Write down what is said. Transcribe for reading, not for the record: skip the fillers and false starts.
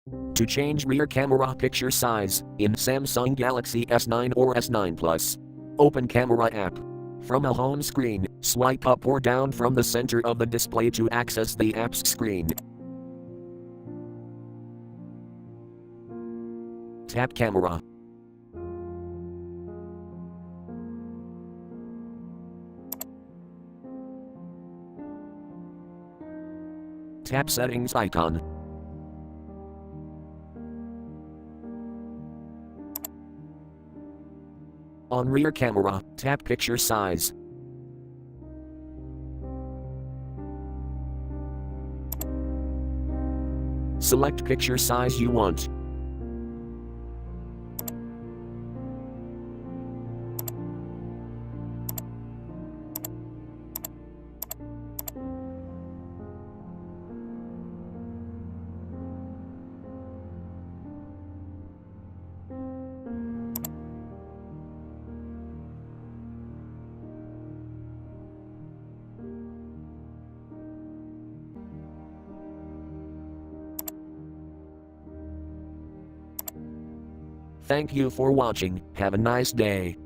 To change rear camera picture size in Samsung Galaxy S9 or S9 Plus, open Camera app. From a home screen, swipe up or down from the center of the display to access the app's screen. Tap Camera. Tap Settings icon. On rear camera, tap Picture Size. Select picture size you want. Thank you for watching. Have a nice day.